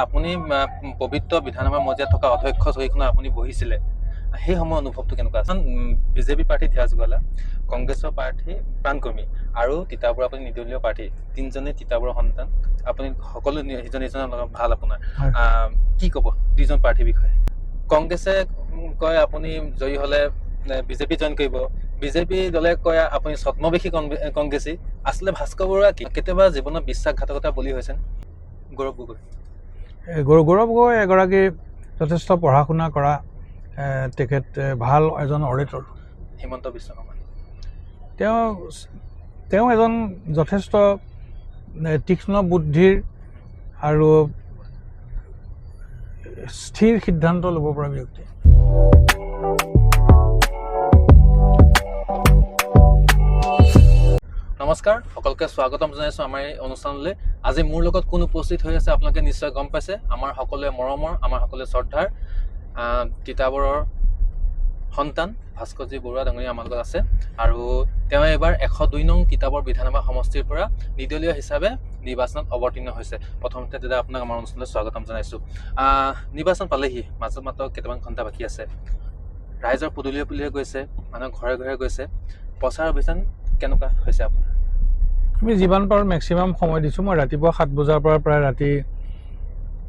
আপুনি পবিত্ৰ বিধানসভাৰ মজিয়াত থকা অধ্যক্ষ চকীখনত আপুনি বহিছিলে, সেই সময় অনুভৱটো কেনেকুৱা আছিল? বিজেপি প্ৰাৰ্থী ধ্যাজ গলা, কংগ্ৰেছৰ প্ৰাৰ্থী প্ৰাণকৰ্মী আৰু তিতাবৰৰ আপুনি নিৰ্দলীয় প্ৰাৰ্থী, তিনিজনেই তিতাবৰৰ সন্তান। আপুনি সকলো ইজন ইজনৰ লগত ভাল। আপোনাৰ কি ক'ব দুইজন প্ৰাৰ্থীৰ বিষয়ে? কংগ্ৰেছে কয় আপুনি জয়ী হ'লে বিজেপি জইন কৰিব, বিজেপি দলে কয় আপুনি ছদ্মবেশী কংগ্ৰেছী। আচলতে ভাস্কৰ বৰুৱা কেতিয়াবা জীৱনত বিশ্বাসঘাতকতা বলি হৈছে? গৌৰৱ গগৈ গৌৰৱ গগৈ এগৰাকী যথেষ্ট পঢ়া শুনা কৰা তেখেত ভাল এজন অৰেটৰ। হিমন্ত বিশ্ব শৰ্মা তেওঁ এজন যথেষ্ট তীক্ষ্ণ বুদ্ধিৰ আৰু স্থিৰ সিদ্ধান্ত ল'ব পৰা ব্যক্তি। নমস্কাৰ, সকলোকে স্বাগতম জনাইছোঁ আমাৰ এই অনুষ্ঠানলৈ। আজি মোৰ লগত কোন উপস্থিত হৈ আছে আপোনালোকে নিশ্চয় গম পাইছে। আমাৰ সকলোৱে মৰমৰ, আমাৰ সকলোৱে শ্ৰদ্ধাৰ তিতাবৰৰ সন্তান ভাস্কৰজী বৰুৱা ডাঙৰীয়া আমাৰ লগত আছে। আৰু তেওঁ এইবাৰ 102 নং তিতাবৰ বিধানসভা সমষ্টিৰ পৰা নিৰ্দলীয় হিচাপে নিৰ্বাচনত অৱতীৰ্ণ হৈছে। প্ৰথমতে দাদা আপোনাক আমাৰ অনুষ্ঠানলৈ স্বাগতম জনাইছোঁ। নিৰ্বাচন পালেহি, মাজত মাত্ৰ কেইটামান ঘণ্টা বাকী আছে। ৰাইজৰ পদূলিয়ে পদূলিয়ে গৈছে, মানুহৰ ঘৰে ঘৰে গৈছে। প্ৰচাৰ অভিযান কেনেকুৱা হৈছে আপোনাৰ? আমি যিমান পাৰোঁ মেক্সিমাম সময় দিছোঁ। মই ৰাতিপুৱা 7 বজাৰ পৰা প্ৰায় ৰাতি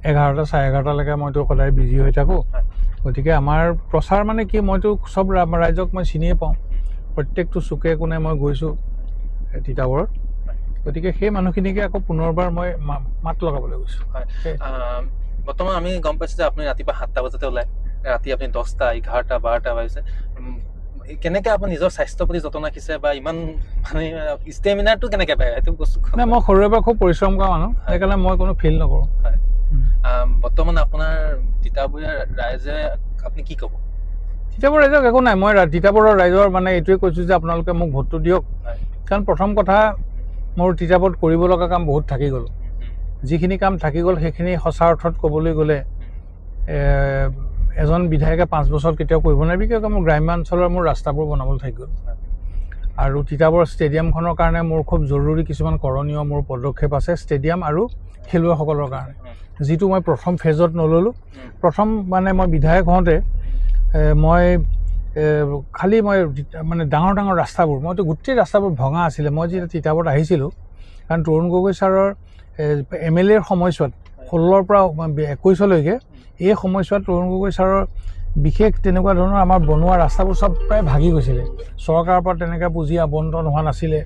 11টা, 11:30লৈকে মইতো সদায় বিজি হৈ থাকোঁ। গতিকে আমাৰ প্ৰচাৰ মানে কি, মইতো চব ৰাইজক মই চিনিয়ে পাওঁ, প্ৰত্যেকটো চুকে কোণে মই গৈছোঁ তিতাবৰত। গতিকে সেই মানুহখিনিকে আকৌ পুনৰবাৰ মই মাত লগাবলৈ গৈছোঁ। বৰ্তমান আমি গম পাইছোঁ যে আপুনি ৰাতিপুৱা 7টা বজাতে ওলায়, ৰাতি আপুনি 10টা, 11টা, 12টা বাজিছে। কেনেকৈ আপুনি নিজৰ স্বাস্থ্যৰ প্ৰতি যতন ৰাখিছে বা ইমান মানে ষ্টেমিনাৰটো কেনেকৈ পায় সেইটো বস্তু? নাই, মই সৰুৰে পৰা খুব পৰিশ্ৰম কৰা মানুহ, সেইকাৰণে মই কোনো ফিল নকৰোঁ। বৰ্তমান আপোনাৰ তিতাবৰীয়া ৰাইজে আপুনি কি ক'ব? তিতাবৰ ৰাইজক একো নাই, মই তিতাবৰৰ ৰাইজৰ মানে এইটোৱে কৈছোঁ যে আপোনালোকে মোক ভোটটো দিয়ক। কাৰণ প্ৰথম কথা, মোৰ তিতাবৰত কৰিব লগা কাম বহুত থাকি গ'ল। যিখিনি কাম থাকি গ'ল সেইখিনি সঁচা অৰ্থত ক'বলৈ গ'লে এজন বিধায়কে 5 বছৰত কেতিয়াও কৰিব নোৱাৰিবি, কিয় মোৰ গ্ৰাম্যাঞ্চলৰ মোৰ ৰাস্তাবোৰ বনাবলৈ থাকি গ'ল। আৰু তিতাবৰ ষ্টেডিয়ামখনৰ কাৰণে মোৰ খুব জৰুৰী কিছুমান কৰণীয় মোৰ পদক্ষেপ আছে, ষ্টেডিয়াম আৰু খেলুৱৈসকলৰ কাৰণে, যিটো মই প্ৰথম ফেজত নল'লোঁ। প্ৰথম মানে মই বিধায়ক হওঁতে মই খালি মই মানে ডাঙৰ ডাঙৰ ৰাস্তাবোৰ, মইতো গোটেই ৰাস্তাবোৰ ভঙা আছিলে। মই যেতিয়া তিতাবৰত আহিছিলোঁ, কাৰণ তৰুণ গগৈ ছাৰৰ MLA ৰ সময়ছোৱাত 16ৰ পৰা 21লৈকে এই সময়ছোৱাত তৰুণ গগৈ ছাৰৰ বিশেষ তেনেকুৱা ধৰণৰ আমাৰ বনোৱা ৰাস্তাবোৰ চব প্ৰায় ভাগি গৈছিলে। চৰকাৰৰ পৰা তেনেকৈ পুঁজি আবণ্টন হোৱা নাছিলে,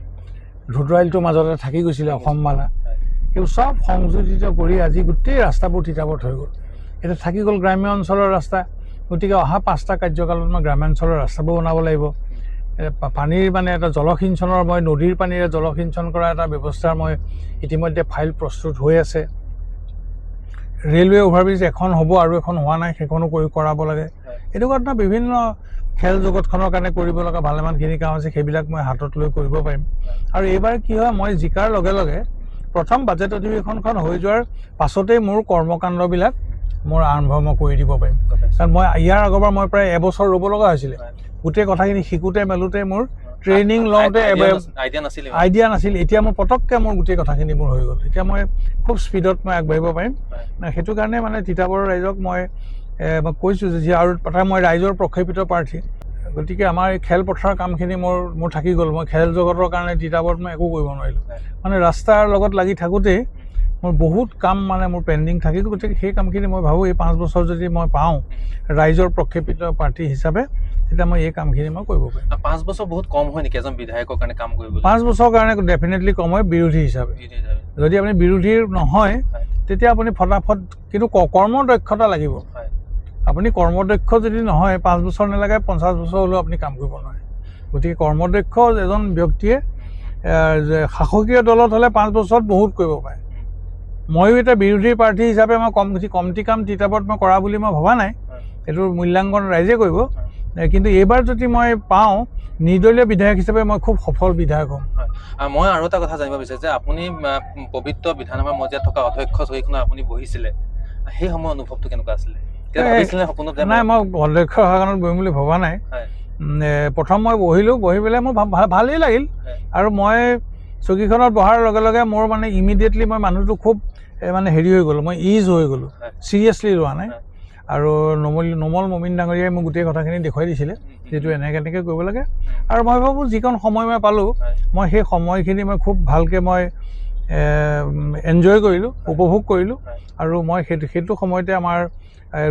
ধুদ্ৰাইলটোৰ মাজতে থাকি গৈছিলে অসমমালা। সেইবোৰ চব সংযোজিত কৰি আজি গোটেই ৰাস্তাবোৰ তিতাবৰত হৈ গ'ল। এতিয়া থাকি গ'ল গ্ৰাম্য অঞ্চলৰ ৰাস্তা। গতিকে অহা 5টা কাৰ্যকালত মই গ্ৰাম্যাঞ্চলৰ ৰাস্তাবোৰ বনাব লাগিব। পানীৰ মানে এটা জলসিঞ্চনৰ, মই নদীৰ পানীৰে জলসিঞ্চন কৰা এটা ব্যৱস্থাৰ মই ইতিমধ্যে ফাইল প্ৰস্তুত হৈ আছে। ৰেলৱে অভাৰব্ৰিজ এখন হ'ব আৰু এখন হোৱা নাই, সেইখনো কৰাব লাগে। এনেকুৱা ধৰণৰ বিভিন্ন খেল জগতখনৰ কাৰণে কৰিব লগা ভালেমানখিনি কাম আছে, সেইবিলাক মই হাতত লৈ কৰিব পাৰিম। আৰু এইবাৰ কি হয়, মই জিকাৰ লগে লগে প্ৰথম বাজেট অধিৱেশনখন হৈ যোৱাৰ পাছতেই মোৰ কৰ্মকাণ্ডবিলাক মোৰ আৰম্ভ মই কৰি দিব পাৰিম। কাৰণ মই ইয়াৰ আগৰবাৰ মই প্ৰায় এবছৰ ৰ'ব লগা হৈছিলে। গোটেই কথাখিনি শিকোঁতে মেলোতে মোৰ ট্ৰেইনিং লওঁতে আইডিয়া নাছিল। এতিয়া মোৰ পটককৈ মোৰ গোটেই কথাখিনি মোৰ হৈ গ'ল। এতিয়া মই খুব স্পীডত মই আগবাঢ়িব পাৰিম। সেইটো কাৰণে মানে তিতাবৰৰ ৰাইজক মই কৈছোঁ যে আৰু কথা, মই ৰাইজৰ প্ৰক্ষেপিত প্ৰাৰ্থী। গতিকে আমাৰ এই খেলপথাৰৰ কামখিনি মোৰ থাকি গ'ল। মই খেল জগতৰ কাৰণে তিতাবৰত মই একো কৰিব নোৱাৰিলোঁ। মানে ৰাস্তাৰ লগত লাগি থাকোঁতেই মোৰ বহুত কাম মানে মোৰ পেণ্ডিং থাকি গ'ল। গতিকে সেই কামখিনি মই ভাবোঁ এই 5 বছৰ যদি মই পাওঁ ৰাইজৰ প্ৰক্ষেপিত প্ৰাৰ্থী হিচাপে, তেতিয়া মই এই কামখিনি মই কৰিব পাৰিম। 5 বছৰ বহুত কম হয় নেকি এজন বিধায়কৰ কাৰণে কাম কৰিবলৈ? 5 বছৰৰ কাৰণে ডেফিনেটলি কম হয় বিৰোধী হিচাপে। যদি আপুনি বিৰোধীৰ নহয় তেতিয়া আপুনি ফটাফট, কিন্তু কৰ্মদক্ষতা লাগিব। আপুনি কৰ্মদক্ষ যদি নহয় 5 বছৰ নালাগে, 50 বছৰ হ'লেও আপুনি কাম কৰিব নোৱাৰে। গতিকে কৰ্মদক্ষ এজন ব্যক্তিয়ে শাসকীয় দলত হ'লে 5 বছৰত বহুত কৰিব পাৰে। ময়ো এতিয়া বিৰোধী প্ৰাৰ্থী হিচাপে মই কমটি কাম তিতাবৰত মই কৰা বুলি মই ভবা নাই, এইটো মূল্যাংকন ৰাইজে কৰিব। কিন্তু এইবাৰ যদি মই পাওঁ নিৰ্দলীয় বিধায়ক হিচাপে মই খুব সফল বিধায়ক হ'ম। মই আৰু এটা কথা জানিব বিচাৰিছোঁ যে আপুনি পবিত্ৰ বিধানসভাৰ মজিয়াত থকা অধ্যক্ষ চকীখনত আপুনি বহিছিলে, সেই সময় অনুভৱটো কেনেকুৱা আছিলে? নাই, মই অধ্যক্ষ আসনত বহিম বুলি ভবা নাই। প্ৰথম মই বহিলোঁ, বহি পেলাই মোৰ ভালেই লাগিল। আৰু মই চকীখনত বহাৰ লগে লগে মোৰ মানে ইমিডিয়েটলি মই মানুহটো খুব মানে হেৰি হৈ গ'লোঁ, মই ইজ হৈ গ'লোঁ, হয়। ছিৰিয়াছলি লোৱা নাই। হয়। আৰু নোমল মমিন ডাঙৰীয়াই মোক গোটেই কথাখিনি দেখুৱাই দিছিলে যিটো এনেকৈ কৰিব লাগে। আৰু মই ভাবোঁ যিকণ সময় মই পালোঁ, মই সেই সময়খিনি মই খুব ভালকৈ মই এনজয় কৰিলোঁ, উপভোগ কৰিলোঁ। আৰু মই সেইটো সময়তে আমাৰ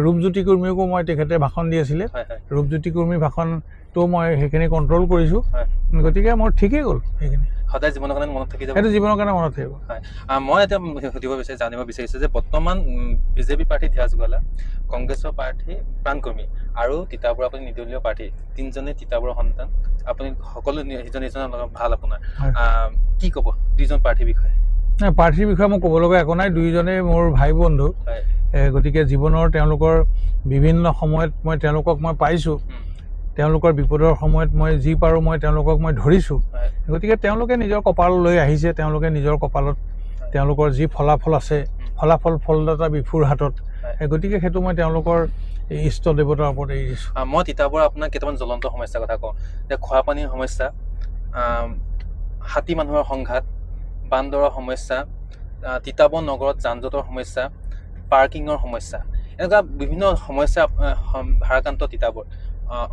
ৰূপজ্যোতি কুৰ্মীকো মই তেখেতে ভাষণ দি আছিলে, ৰূপজ্যোতি কুৰ্মীৰ ভাষণটো মই সেইখিনি কণ্ট্ৰল কৰিছোঁ। গতিকে মোৰ ঠিকেই গ'ল সেইখিনি। সদায় জীৱনৰ কাৰণে মনত থাকি যাব। সেইটো জীৱনৰ কাৰণে মনত থাকিব। হয়। মই এতিয়া জানিব বিচাৰিছোঁ যে বৰ্তমান বিজেপি প্ৰাৰ্থী ধ্যাজ গোৱালা, কংগ্ৰেছৰ প্ৰাৰ্থী প্ৰাণকৰ্মী আৰু তিতাবৰ আপুনি নিৰ্দলীয় প্ৰাৰ্থী, তিনিজনে তিতাবৰৰ সন্তান। আপুনি সকলো ইজন ইজনৰ লগত ভাল আপোনাৰ। কি ক'ব দুইজন প্ৰাৰ্থীৰ বিষয়ে? নাই, প্ৰাৰ্থীৰ বিষয়ে মই ক'ব লগা একো নাই। দুয়োজনেই মোৰ ভাই বন্ধু। গতিকে জীৱনৰ তেওঁলোকৰ বিভিন্ন সময়ত মই তেওঁলোকক মই পাইছোঁ। তেওঁলোকৰ বিপদৰ সময়ত মই যি পাৰোঁ মই তেওঁলোকক মই ধৰিছোঁ। গতিকে তেওঁলোকে নিজৰ কপাল লৈ আহিছে, তেওঁলোকে নিজৰ কপালত তেওঁলোকৰ যি ফলাফল আছে, ফলদাতা বিফুৰ হাতত। গতিকে সেইটো মই তেওঁলোকৰ ইষ্ট দেৱতাৰ ওপৰত এৰি দিছোঁ। মই তিতাবৰ আপোনাৰ কেইটামান জ্বলন্ত সমস্যাৰ কথা কওঁ। এতিয়া খোৱাপানীৰ সমস্যা, হাতী মানুহৰ সংঘাত, বান্দৰৰ সমস্যা, তিতাবৰ নগৰত যান জঁটৰ সমস্যা, পাৰ্কিঙৰ সমস্যা, এনেকুৱা বিভিন্ন সমস্যা ভাৰাক্ৰান্ত তিতাবৰ।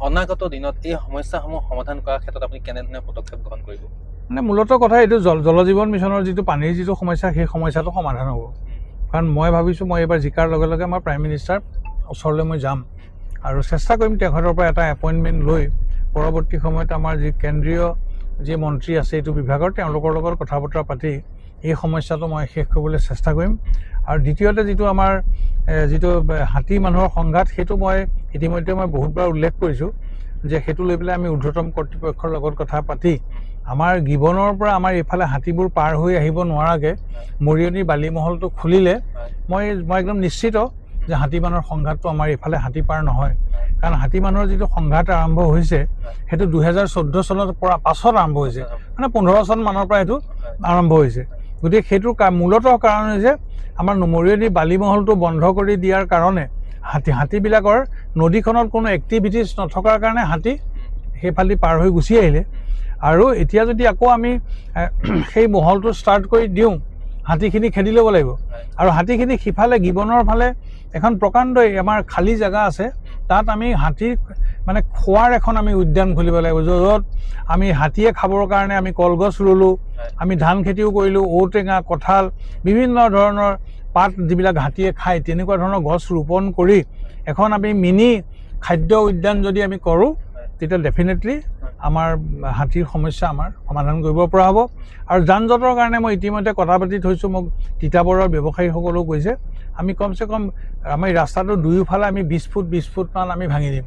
অনাগত দিনত এই সমস্যাসমূহ সমাধান কৰাৰ ক্ষেত্ৰত আপুনি কেনেধৰণে পদক্ষেপ গ্ৰহণ কৰিব? মানে মূলতঃ কথা এইটো জল জীৱন মিছনৰ যিটো পানীৰ যিটো সমস্যা, সেই সমস্যাটো সমাধান হ'ব। কাৰণ মই ভাবিছোঁ মই এইবাৰ জিকাৰ লগে লগে মই প্ৰাইম মিনিষ্টাৰ ওচৰলৈ মই যাম আৰু চেষ্টা কৰিম তেখেতৰ পৰা এটা এপইণ্টমেণ্ট লৈ পৰৱৰ্তী সময়ত আমাৰ যি কেন্দ্ৰীয় যি মন্ত্ৰী আছে এইটো বিভাগৰ, তেওঁলোকৰ লগত কথা বতৰা পাতি এই সমস্যাটো মই শেষ কৰিবলৈ চেষ্টা কৰিম। আৰু দ্বিতীয়তে যিটো আমাৰ যিটো হাতী মানুহৰ সংঘাত, সেইটো মই ইতিমধ্যে মই বহুতবাৰ উল্লেখ কৰিছোঁ যে সেইটো লৈ পেলাই আমি ঊৰ্ধ্বতম কৰ্তৃপক্ষৰ লগত কথা পাতি আমাৰ গিবনৰ পৰা আমাৰ এইফালে হাতীবোৰ পাৰ হৈ আহিব নোৱাৰাকৈ মৰিয়নিৰ বালিমহলটো খুলিলে মই একদম নিশ্চিত যে হাতী মানুহৰ সংঘাতটো আমাৰ এইফালে হাতী পাৰ নহয়। কাৰণ হাতী মানুহৰ যিটো সংঘাত আৰম্ভ হৈছে সেইটো 2014 চনৰ পৰা পাছত আৰম্ভ হৈছে, মানে 15 চন মানৰ পৰা এইটো আৰম্ভ হৈছে। গতিকে সেইটোৰ মূলতঃ কাৰণ হৈছে আমাৰ মৰিয়নিৰ বালিমহলটো বন্ধ কৰি দিয়াৰ কাৰণে হাতীবিলাকৰ নদীখনত কোনো এক্টিভিটিছ নথকাৰ কাৰণে হাতী সেইফালে পাৰ হৈ গুচি আহিলে। আৰু এতিয়া যদি আকৌ আমি সেই মহলটো ষ্টাৰ্ট কৰি দিওঁ, হাতীখিনি খেদি ল'ব লাগিব। আৰু হাতীখিনি সিফালে গিবনৰ ফালে এখন প্ৰকাণ্ড আমাৰ খালী জেগা আছে, তাত আমি হাতীৰ মানে খোৱাৰ এখন আমি উদ্যান খুলিব লাগিব, য'ত আমি হাতীয়ে খাবৰ কাৰণে আমি কলগছ ৰুলোঁ, আমি ধান খেতিও কৰিলোঁ, ঔটেঙা, কঁঠাল, বিভিন্ন ধৰণৰ পাত যিবিলাক হাতীয়ে খায় তেনেকুৱা ধৰণৰ গছ ৰোপণ কৰি এখন আমি মিনি খাদ্য উদ্যান যদি আমি কৰোঁ, তেতিয়া ডেফিনেটলি আমাৰ হাতীৰ সমস্যা আমাৰ সমাধান কৰিব পৰা হ'ব। আৰু যান জঁটৰ কাৰণে মই ইতিমধ্যে কথা পাতি থৈছোঁ, মোক তিতাবৰৰ ব্যৱসায়ীসকলেও কৈছে আমি কমচে কম আমি ৰাস্তাটো দুয়োফালে আমি 20 ফুটমান আমি ভাঙি দিম।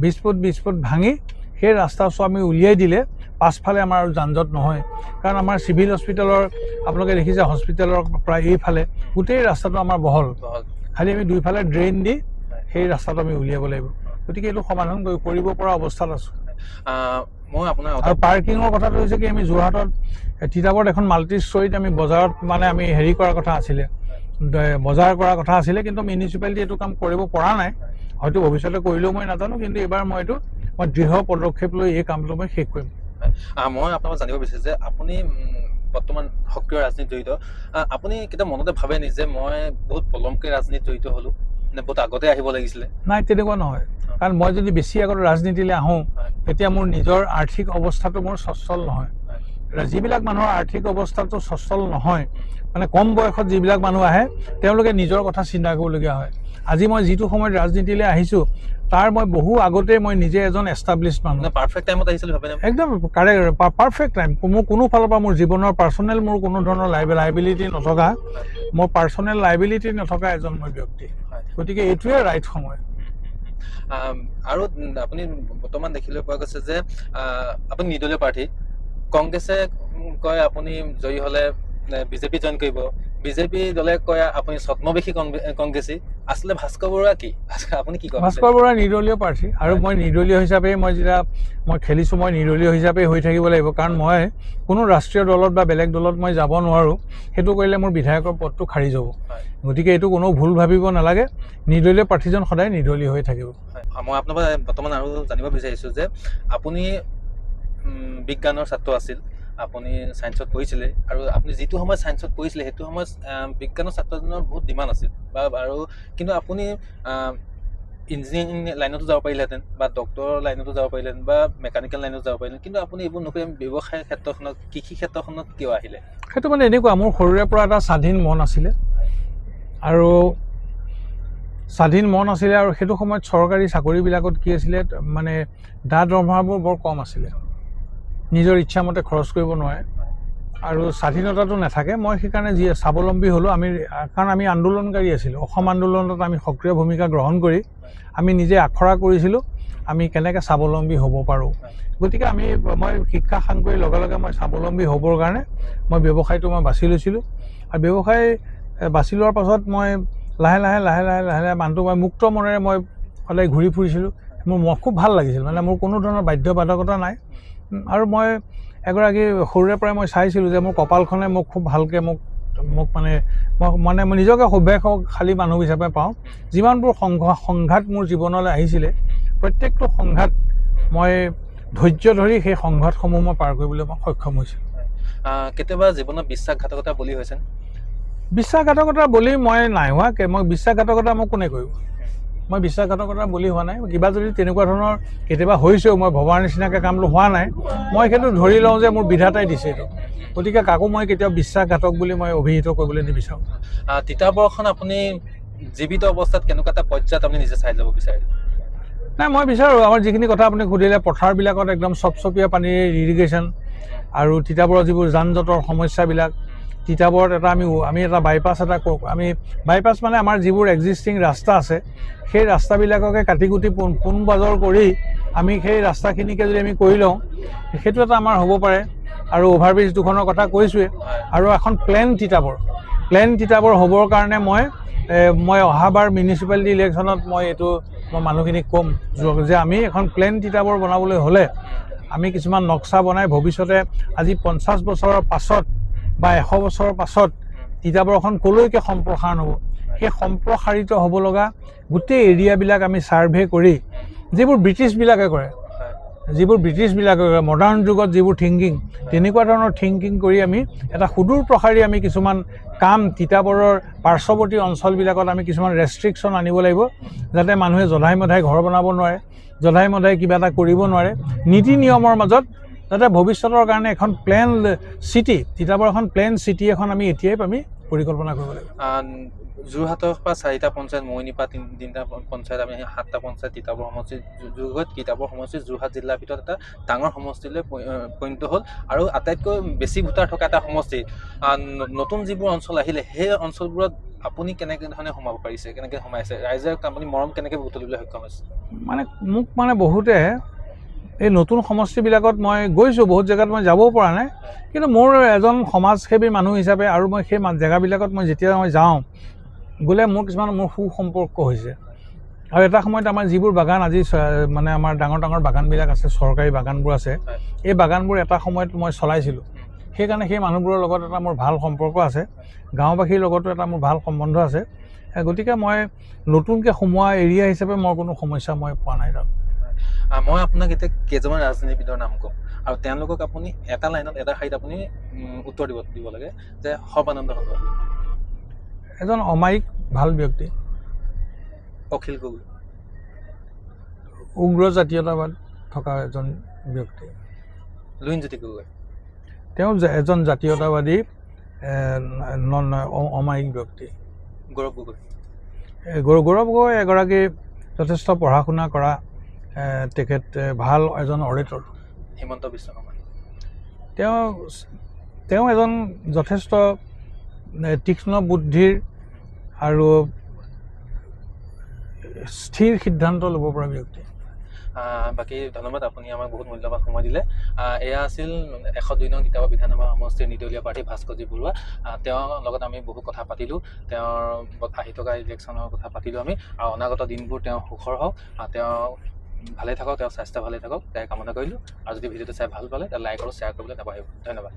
20 ফুট ভাঙি সেই ৰাস্তাটো আমি উলিয়াই দিলে পাছফালে আমাৰ যান জঁট নহয়। কাৰণ আমাৰ চিভিল হস্পিটেলৰ আপোনালোকে দেখিছে হস্পিটেলৰ প্ৰায় এইফালে গোটেই ৰাস্তাটো আমাৰ বহল, খালি আমি দুইফালে ড্ৰেইন দি সেই ৰাস্তাটো আমি উলিয়াব লাগিব। গতিকে এইটো সমাধান কৰিব পৰা অৱস্থাত আছোঁ। মই আপোনাৰ আৰু পাৰ্কিঙৰ কথাটো হৈছে কি, আমি যোৰহাটত তিতাবৰত এখন মাল্টি ষ্টৰীত আমি বজাৰত মানে আমি হেৰি কৰাৰ কথা আছিলে, বজাৰ কৰাৰ কথা আছিলে, কিন্তু মিউনিচিপালিটি এইটো কাম কৰিব পৰা নাই। হয়তো ভৱিষ্যতে কৰিলেও মই নাজানো, কিন্তু এইবাৰ মই দৃঢ় পদক্ষেপ লৈ এই কামটো মই শেষ কৰিম। মই আপোনাক জানিব বিচাৰিছোঁ যে আপুনি বৰ্তমান সক্ৰিয় ৰাজনীতিত জড়িত, আপুনি কেতিয়া মনতে ভাবে নি যে মই বহুত পলমকৈ ৰাজনীতিত জড়িত হ'লোঁ, নে বহুত আগতে আহিব লাগিছিলে? নাই, তেনেকুৱা নহয়। কাৰণ মই যদি বেছি আগত ৰাজনীতিলৈ আহোঁ তেতিয়া মোৰ নিজৰ আৰ্থিক অৱস্থাটো মোৰ সচ্ছল নহয়। যিবিলাক মানুহৰ আৰ্থিক অৱস্থাটো সচ্ছল নহয়, মানে কম বয়সত যিবিলাক মানুহ আহে তেওঁলোকে নিজৰ কথা চিন্তা কৰিবলগীয়া হয়। আজি মই যিটো সময়ত ৰাজনীতিলৈ আহিছোঁ তাৰ মই বহু আগতেই মই নিজে এজন এষ্টাব্লিছ মানুহ। পাৰফেক্ট টাইমত আহিছিল ভাবে? একদম কাৰেক্ট, পাৰফেক্ট টাইম। মোৰ কোনো ফালৰ পৰা মোৰ জীৱনৰ পাৰ্চনেল মোৰ কোনো ধৰণৰ লাইবিলিটি নথকা, মোৰ পাৰ্চনেল লাইবিলিটি নথকা এজন মই ব্যক্তি। গতিকে এইটোৱে ৰাইট সময়। আৰু আপুনি বৰ্তমান দেখিবলৈ পোৱা গৈছে যে আপুনি নিৰ্দলীয় প্ৰাৰ্থী, কংগ্ৰেছে কয় আপুনি জয়ী হ'লে বিজেপি জইন কৰিব, বিজেপি দলে কয় আপুনি ছদ্মবেশী কংগ্ৰেছী। আচলতে ভাস্কৰ বৰুৱা কি, আপুনি কি কয়? ভাস্কৰ বৰুৱা নিৰ্দলীয় প্ৰাৰ্থী, আৰু মই নিৰ্দলীয় হিচাপে মই যেতিয়া মই খেলিছোঁ মই নিৰ্দলীয় হিচাপে হৈ থাকিব লাগিব। কাৰণ মই কোনো ৰাষ্ট্ৰীয় দলত বা বেলেগ দলত মই যাব নোৱাৰোঁ, সেইটো কৰিলে মোৰ বিধায়কৰ পদটো খাৰিজ হ'ব। গতিকে এইটো কোনো ভুল ভাবিব নালাগে, নিৰ্দলীয় প্ৰাৰ্থীজন সদায় নিৰ্দলীয় হৈ থাকিব। মই আপোনাৰ পৰা বৰ্তমান আৰু জানিব বিচাৰিছোঁ যে আপুনি বিজ্ঞানৰ ছাত্ৰ আছিল, আপুনি ছায়েন্সত পঢ়িছিলে আৰু আপুনি যিটো সময়ত ছায়েন্সত পঢ়িছিলে সেইটো সময়ত বিজ্ঞানৰ ছাত্ৰজনৰ বহুত ডিমাণ্ড আছিল আৰু কিন্তু আপুনি ইঞ্জিনিয়াৰিং লাইনতো যাব পাৰিলেহেঁতেন বা ডক্টৰৰ লাইনতো যাব পাৰিলেহেঁতেন বা মেকানিকেল লাইনত যাব পাৰিলেহেঁতেন, কিন্তু আপুনি এইবোৰ নকৰি ব্যৱসায় ক্ষেত্ৰখনত কৃষি ক্ষেত্ৰখনত কিয় আহিলে? সেইটো মানে এনেকুৱা, মোৰ সৰুৰে পৰা এটা স্বাধীন মন আছিলে আৰু সেইটো সময়ত চৰকাৰী চাকৰিবিলাকত কি আছিলে মানে দৰমহাবোৰ বৰ কম আছিলে, নিজৰ ইচ্ছামতে খৰচ কৰিব নোৱাৰে আৰু স্বাধীনতাটো নাথাকে। মই সেইকাৰণে স্বাৱলম্বী হ'লোঁ। কাৰণ আমি আন্দোলনকাৰী আছিলোঁ। অসম আন্দোলনত আমি সক্ৰিয় ভূমিকা গ্ৰহণ কৰি আমি নিজে আখৰা কৰিছিলোঁ আমি কেনেকৈ স্বাৱলম্বী হ'ব পাৰোঁ। গতিকে মই শিক্ষা সাং কৰি লগে লগে মই স্বাৱলম্বী হ'বৰ কাৰণে মই ব্যৱসায়টো বাছি লৈছিলোঁ আৰু ব্যৱসায় বাছি লোৱাৰ পাছত মই লাহে লাহে মানুহটো মই মুক্ত মনেৰে মই সদায় ঘূৰি ফুৰিছিলোঁ। মোৰ খুব ভাল লাগিছিল, মানে মোৰ কোনো ধৰণৰ বাধ্যবাধকতা নাই আৰু মই এগৰাকী সৰুৰে পৰাই মই চাইছিলোঁ যে মোৰ কপালখনে মোক খুব ভালকৈ মোক মই নিজকে সৌভাগ্যশালী মানুহ হিচাপে পাওঁ। যিমানবোৰ সংঘাত মোৰ জীৱনলৈ আহিছিলে প্ৰত্যেকটো সংঘাত মই ধৈৰ্য ধৰি সেই সংঘাতসমূহ মই পাৰ কৰিবলৈ মই সক্ষম হৈছিলোঁ। কেতিয়াবা জীৱনত বিশ্বাসঘাতকতা বলি হৈছে? বিশ্বাসঘাতকতা বলি মই নাই হোৱা। মই বিশ্বাসঘাতকতা মোক কোনে কৰিব? মই বিশ্বাসঘাতকতা বলি হোৱা নাই। কিবা যদি তেনেকুৱা ধৰণৰ কেতিয়াবা হৈছেও, মই ভবাৰ নিচিনাকৈ কামটো হোৱা নাই, মই সেইটো ধৰি লওঁ যে মোৰ বিধাতাই দিছে এইটো। গতিকে কাকো মই কেতিয়াও বিশ্বাসঘাতক বুলি মই অভিহিত কৰিবলৈ নিবিচাৰোঁ। তিতাবৰখন আপুনি জীৱিত অৱস্থাত কেনেকুৱা এটা পৰ্যায়ত আপুনি নিজে চাই যাব বিচাৰে? নাই, মই বিচাৰোঁ আমাৰ যিখিনি কথা আপুনি সুধিলে, পথাৰবিলাকত একদম চপচপীয়া পানীৰ ইৰিগেশ্যন আৰু তিতাবৰৰ যিবোৰ যান জঁটৰ সমস্যাবিলাক, তিতাবৰত আমি এটা বাইপাছ বাইপাছ মানে আমাৰ যিবোৰ এক্সিষ্টিং ৰাস্তা আছে সেই ৰাস্তাবিলাককে কাটি কুটি পোনবাজৰ কৰি আমি সেই ৰাস্তাখিনিকে যদি আমি কৰি লওঁ, সেইটো এটা আমাৰ হ'ব পাৰে। আৰু অভাৰব্ৰিজ দুখনৰ কথা কৈছোঁৱে, আৰু এখন প্লেন তিতাবৰ হ'বৰ কাৰণে মই অহাবাৰ মিউনিচিপালিটি ইলেকশ্যনত মই মানুহখিনিক ক'ম যে আমি এখন প্লেন তিতাবৰ বনাবলৈ হ'লে আমি কিছুমান নক্সা বনাই ভৱিষ্যতে আজি 50 বছৰৰ পাছত বা 100 বছৰৰ পাছত তিতাবৰখন ক'লৈকে সম্প্ৰসাৰণ হ'ব, সেই সম্প্ৰসাৰিত হ'ব লগা গোটেই এৰিয়াবিলাক আমি ছাৰ্ভে কৰি যিবোৰ ব্ৰিটিছবিলাকে কৰে মডাৰ্ণ যুগত যিবোৰ থিংকিং, তেনেকুৱা ধৰণৰ থিংকিং কৰি আমি এটা সুদূৰ প্ৰসাৰী আমি কিছুমান কাম তিতাবৰৰ পাৰ্শ্বৱৰ্তী অঞ্চলবিলাকত আমি কিছুমান ৰেষ্ট্ৰিকশ্যন আনিব লাগিব, যাতে মানুহে জধাই মধাই ঘৰ বনাব নোৱাৰে, জধাই মধাই কিবা এটা কৰিব নোৱাৰে, নীতি নিয়মৰ মাজত, যাতে ভৱিষ্যতৰ কাৰণে এখন প্লেন চিটি, তিতাবৰ এখন প্লেন চিটি এখন আমি এতিয়াই পৰিকল্পনা কৰিব লাগিব। যোৰহাটৰ পৰা 4টা পঞ্চায়ত, মৰিনীৰ পৰা 3টা পঞ্চায়ত, আমি 7টা পঞ্চায়ত তিতাবৰ সমষ্টিৰ যুগত তিতাবৰ সমষ্টি যোৰহাট জিলাৰ ভিতৰত এটা ডাঙৰ সমষ্টিলৈ পৰিণত হ'ল আৰু আটাইতকৈ বেছি ভোটাৰ থকা এটা সমষ্টি। নতুন যিবোৰ অঞ্চল আহিলে সেই অঞ্চলবোৰত আপুনি কেনেকৈ ধৰণে সোমাব পাৰিছে, কেনেকৈ সোমাইছে, ৰাইজে আপুনি মৰম কেনেকৈ বুটলিবলৈ সক্ষম হৈছে? মোক বহুতে এই নতুন সমষ্টিবিলাকত মই গৈছোঁ, বহুত জেগাত মই যাবও পৰা নাই, কিন্তু মোৰ এজন সমাজসেৱী মানুহ হিচাপে আৰু মই সেই জেগাবিলাকত যেতিয়া মই যাওঁ গ'লে মোৰ সুসম্পৰ্ক হৈছে। আৰু এটা সময়ত আমাৰ যিবোৰ বাগান আজি মানে আমাৰ ডাঙৰ ডাঙৰ বাগানবিলাক আছে, চৰকাৰী বাগানবোৰ আছে, এই বাগানবোৰ এটা সময়ত মই চলাইছিলোঁ। সেইকাৰণে সেই মানুহবোৰৰ লগত এটা মোৰ ভাল সম্পৰ্ক আছে, গাঁওবাসীৰ লগতো এটা মোৰ ভাল সম্বন্ধ আছে। গতিকে মই নতুনকৈ সোমোৱা এৰিয়া হিচাপে মই কোনো সমস্যা পোৱা নাই তাত। মই আপোনাক এতিয়া কেইজনমান ৰাজনীতিবিদৰ নাম ক'ম আৰু তেওঁলোকক আপুনি এটা লাইনত এটা শাৰীত আপুনি উত্তৰ দিব লাগে যে সৰ্বানন্দ সোণোৱাল। এজন অমায়িক ভাল ব্যক্তি। অখিল গগৈ। উগ্ৰ জাতীয়তাবাদ থকা এজন ব্যক্তি। লুৰিণজ্যোতি গগৈ। তেওঁ এজন জাতীয়তাবাদী অমায়িক ব্যক্তি। গৌৰৱ গগৈ। গৌৰৱ গগৈ এগৰাকী যথেষ্ট পঢ়া শুনা কৰা তেখেত ভাল এজন অৰেটৰ। হিমন্ত বিশ্ব শৰ্মা। তেওঁ এজন যথেষ্ট তীক্ষ্ণ বুদ্ধিৰ আৰু স্থিৰ সিদ্ধান্ত ল'ব পৰা ব্যক্তি। বাকী ধন্যবাদ, আপুনি আমাক বহুত মূল্যৱান সময় দিলে। এয়া আছিল 102 নং তিতাবৰ বিধানসভা সমষ্টিৰ নিৰ্দলীয় প্ৰাৰ্থী ভাস্কৰজী বৰুৱা। তেওঁৰ লগত আমি বহু কথা পাতিলোঁ, তেওঁৰ আহি থকা ইলেকশ্যনৰ কথা পাতিলোঁ আমি, আৰু অনাগত দিনবোৰ তেওঁ সুখৰ হওক, তেওঁ ভালে থাকক, তেওঁৰ স্বাস্থ্য ভালে থাকক, তাই কামনা কৰিলোঁ। আৰু যদি ভিডিঅ'টো চাই ভাল পালে, লাইক আৰু শ্বেয়াৰ কৰিবলৈ নাপাহৰিব। ধন্যবাদ।